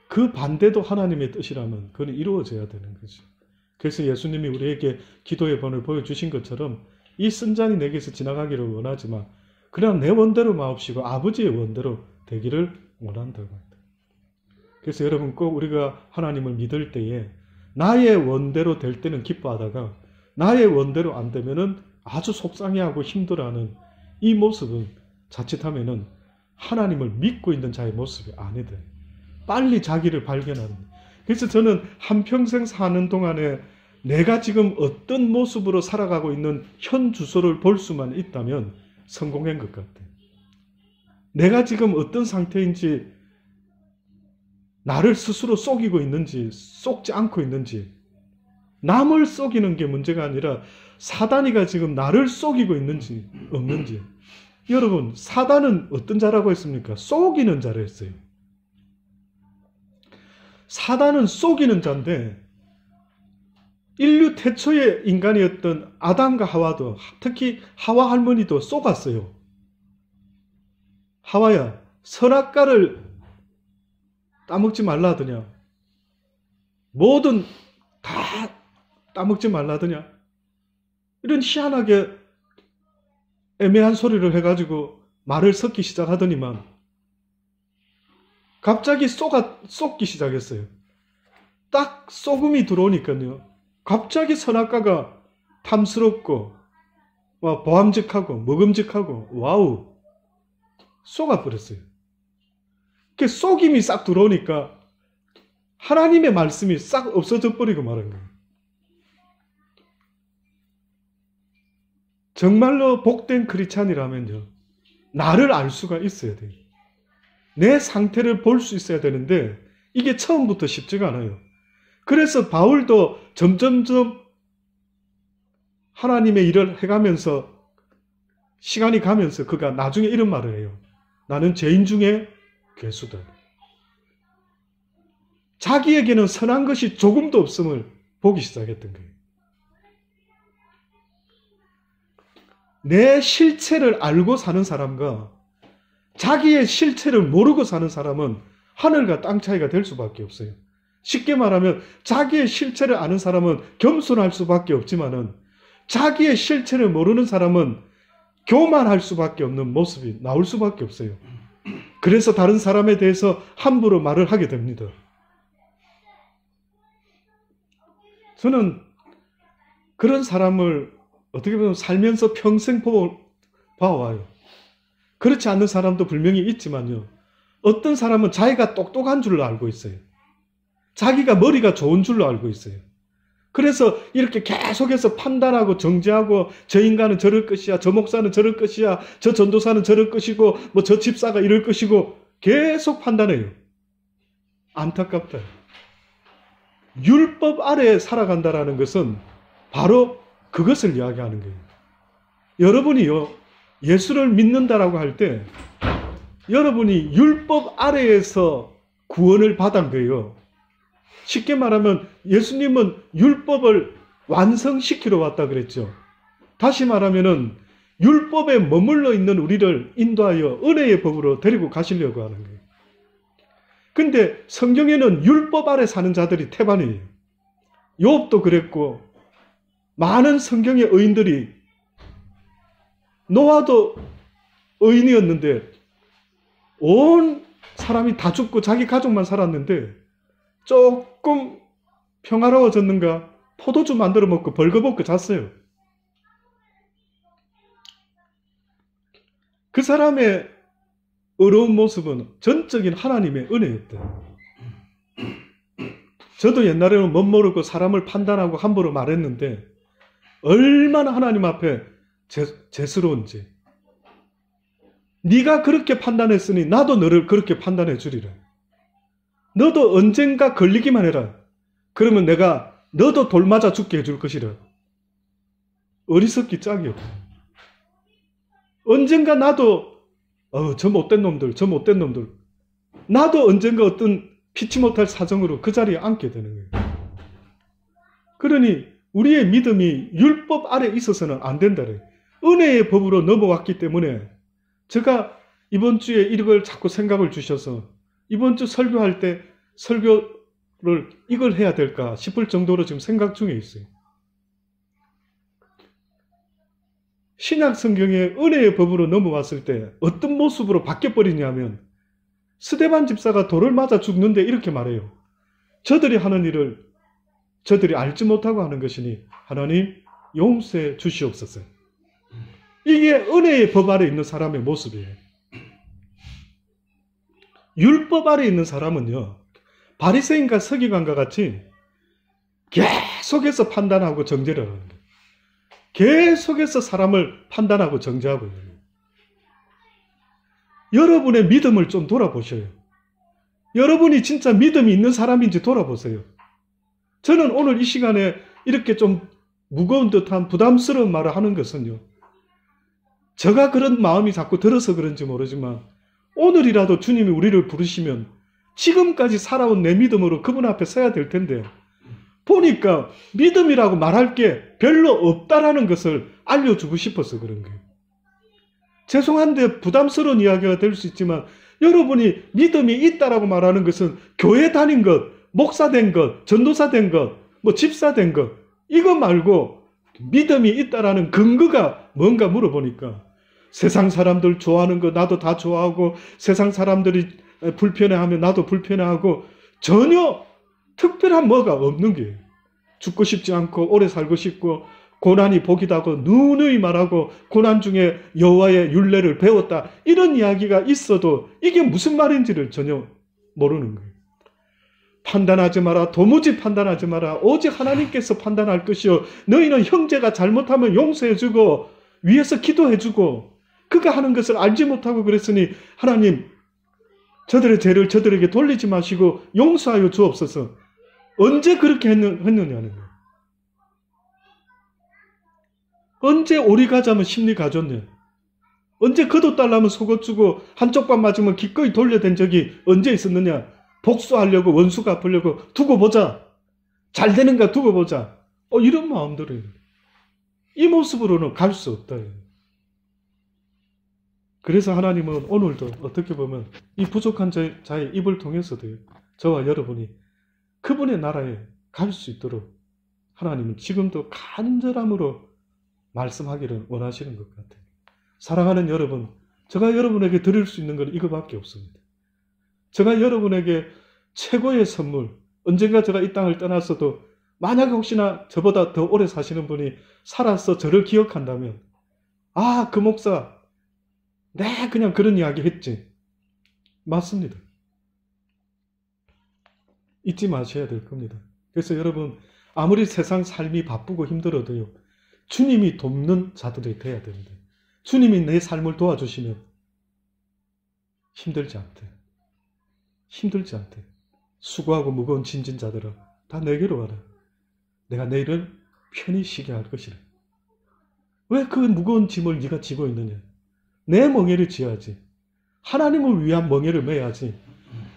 그 반대도 하나님의 뜻이라면 그건 이루어져야 되는 거죠. 그래서 예수님이 우리에게 기도의 번을 보여주신 것처럼 이 쓴잔이 내게서 지나가기를 원하지만 그냥 내 원대로 마옵시고 아버지의 원대로 되기를 원한다고 합니다. 그래서 여러분 꼭 우리가 하나님을 믿을 때에 나의 원대로 될 때는 기뻐하다가 나의 원대로 안 되면은 아주 속상해하고 힘들어하는 이 모습은 자칫하면은 하나님을 믿고 있는 자의 모습이 아니다. 빨리 자기를 발견하는. 그래서 저는 한평생 사는 동안에 내가 지금 어떤 모습으로 살아가고 있는 현 주소를 볼 수만 있다면 성공한 것 같아요. 내가 지금 어떤 상태인지, 나를 스스로 속이고 있는지 속지 않고 있는지, 남을 속이는 게 문제가 아니라 사단이가 지금 나를 속이고 있는지 없는지. 여러분, 사단은 어떤 자라고 했습니까? 속이는 자라 했어요. 사단은 속이는 자인데 인류 태초의 인간이었던 아담과 하와도, 특히 하와 할머니도 속았어요. 하와야, 선악과를 따먹지 말라 하더냐? 뭐든 다 따먹지 말라 하더냐? 이런 희한하게 애매한 소리를 해가지고 말을 섞기 시작하더니만 갑자기 쏟기 시작했어요. 딱 소금이 들어오니까요, 갑자기 선악과가 탐스럽고 보암직하고 먹음직하고 와우 쏟아버렸어요. 그 속임이 싹 들어오니까 하나님의 말씀이 싹 없어져 버리고 말한 거예요. 정말로 복된 크리스찬이라면요, 나를 알 수가 있어야 돼요. 내 상태를 볼 수 있어야 되는데 이게 처음부터 쉽지가 않아요. 그래서 바울도 점점점 하나님의 일을 해가면서 시간이 가면서 그가 나중에 이런 말을 해요. 나는 죄인 중에 괴수다. 자기에게는 선한 것이 조금도 없음을 보기 시작했던 거예요. 내 실체를 알고 사는 사람과 자기의 실체를 모르고 사는 사람은 하늘과 땅 차이가 될 수밖에 없어요. 쉽게 말하면 자기의 실체를 아는 사람은 겸손할 수밖에 없지만은 자기의 실체를 모르는 사람은 교만할 수밖에 없는 모습이 나올 수밖에 없어요. 그래서 다른 사람에 대해서 함부로 말을 하게 됩니다. 저는 그런 사람을 어떻게 보면 살면서 평생 봐와요. 그렇지 않는 사람도 분명히 있지만요. 어떤 사람은 자기가 똑똑한 줄로 알고 있어요. 자기가 머리가 좋은 줄로 알고 있어요. 그래서 이렇게 계속해서 판단하고 정죄하고 저 인간은 저럴 것이야, 저 목사는 저럴 것이야, 저 전도사는 저럴 것이고 뭐 저 집사가 이럴 것이고 계속 판단해요. 안타깝다. 율법 아래에 살아간다라는 것은 바로 그것을 이야기하는 거예요. 여러분이요, 예수를 믿는다라고 할 때 여러분이 율법 아래에서 구원을 받은 거예요. 쉽게 말하면 예수님은 율법을 완성시키러 왔다 그랬죠. 다시 말하면은 율법에 머물러 있는 우리를 인도하여 은혜의 법으로 데리고 가시려고 하는 거예요. 근데 성경에는 율법 아래 사는 자들이 태반이에요. 욥도 그랬고 많은 성경의 의인들이, 노아도 의인이었는데 온 사람이 다 죽고 자기 가족만 살았는데 조금 평화로워졌는가 포도주 만들어 먹고 벌거벗고 잤어요. 그 사람의 어려운 모습은 전적인 하나님의 은혜였다. 저도 옛날에는 못 모르고 사람을 판단하고 함부로 말했는데 얼마나 하나님 앞에 죄스러운지. 네가 그렇게 판단했으니 나도 너를 그렇게 판단해 주리라. 너도 언젠가 걸리기만 해라. 그러면 내가 너도 돌 맞아 죽게 해줄 것이라. 어리석기 짝이었다. 언젠가 나도 저 못된 놈들, 저 못된 놈들, 나도 언젠가 어떤 피치 못할 사정으로 그 자리에 앉게 되는 거예요. 그러니 우리의 믿음이 율법 아래 있어서는 안 된다래. 은혜의 법으로 넘어왔기 때문에 제가 이번 주에 이걸 자꾸 생각을 주셔서 이번 주 설교할 때 설교를 이걸 해야 될까 싶을 정도로 지금 생각 중에 있어요. 신약 성경에 은혜의 법으로 넘어왔을 때 어떤 모습으로 바뀌어버리냐면 스데반 집사가 돌을 맞아 죽는데 이렇게 말해요. 저들이 하는 일을 저들이 알지 못하고 하는 것이니 하나님 용서해 주시옵소서. 이게 은혜의 법 아래 있는 사람의 모습이에요. 율법 아래 있는 사람은요, 바리새인과 서기관과 같이 계속해서 판단하고 정죄를 하는 거예요. 계속해서 사람을 판단하고 정죄하고 있는 거예요. 여러분의 믿음을 좀 돌아보셔요. 여러분이 진짜 믿음이 있는 사람인지 돌아보세요. 저는 오늘 이 시간에 이렇게 좀 무거운 듯한 부담스러운 말을 하는 것은요, 제가 그런 마음이 자꾸 들어서 그런지 모르지만 오늘이라도 주님이 우리를 부르시면 지금까지 살아온 내 믿음으로 그분 앞에 서야 될 텐데 보니까 믿음이라고 말할 게 별로 없다라는 것을 알려주고 싶어서 그런 거예요. 죄송한데 부담스러운 이야기가 될 수 있지만 여러분이 믿음이 있다라고 말하는 것은 교회 다닌 것, 목사 된 것, 전도사 된 것, 뭐 집사 된 것, 이거 말고 믿음이 있다라는 근거가 뭔가 물어보니까 세상 사람들 좋아하는 거 나도 다 좋아하고 세상 사람들이 불편해하면 나도 불편해하고 전혀 특별한 뭐가 없는 게 죽고 싶지 않고 오래 살고 싶고 고난이 복이다고 누누이 말하고 고난 중에 여호와의 율례를 배웠다 이런 이야기가 있어도 이게 무슨 말인지를 전혀 모르는 거예요. 판단하지 마라. 도무지 판단하지 마라. 오직 하나님께서 판단할 것이요 너희는 형제가 잘못하면 용서해주고 위에서 기도해주고 그가 하는 것을 알지 못하고 그랬으니 하나님 저들의 죄를 저들에게 돌리지 마시고 용서하여 주옵소서. 언제 그렇게 했느냐는 거예요. 언제 오리 가자면 심리 가졌냐. 언제 거둬달라면 속어 주고 한쪽 밥 맞으면 기꺼이 돌려댄 적이 언제 있었느냐? 복수하려고, 원수 갚으려고, 두고 보자. 잘 되는가 두고 보자. 이런 마음들이에요. 이 모습으로는 갈 수 없다. 그래서 하나님은 오늘도 어떻게 보면 이 부족한 자의 입을 통해서도 저와 여러분이 그분의 나라에 갈 수 있도록 하나님은 지금도 간절함으로 말씀하기를 원하시는 것 같아요. 사랑하는 여러분, 제가 여러분에게 드릴 수 있는 건 이거밖에 없습니다. 제가 여러분에게 최고의 선물, 언젠가 제가 이 땅을 떠났어도 만약 혹시나 저보다 더 오래 사시는 분이 살아서 저를 기억한다면, 아, 그 목사, 네, 그냥 그런 이야기 했지. 맞습니다. 잊지 마셔야 될 겁니다. 그래서 여러분, 아무리 세상 삶이 바쁘고 힘들어도요, 주님이 돕는 자들이 돼야 됩니다. 주님이 내 삶을 도와주시면 힘들지 않대. 힘들지 않대. 수고하고 무거운 짐진 자들아, 다 내게로 와라. 내가 내일은 편히 쉬게 할 것이라. 왜 그 무거운 짐을 네가 지고 있느냐? 내 멍에를 지어야지. 하나님을 위한 멍에를 매야지.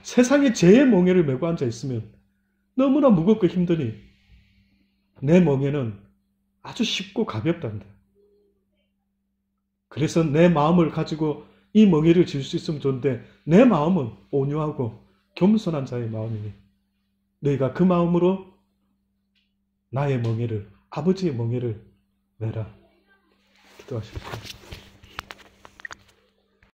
세상에 죄의 멍에를 메고 앉아 있으면 너무나 무겁고 힘드니 내 멍에는 아주 쉽고 가볍단다. 그래서 내 마음을 가지고 이 멍에를 질 수 있으면 좋은데 내 마음은 온유하고 겸손한 자의 마음이니 너희가 그 마음으로 나의 멍에를, 아버지의 멍에를 메라. 기도하십시오.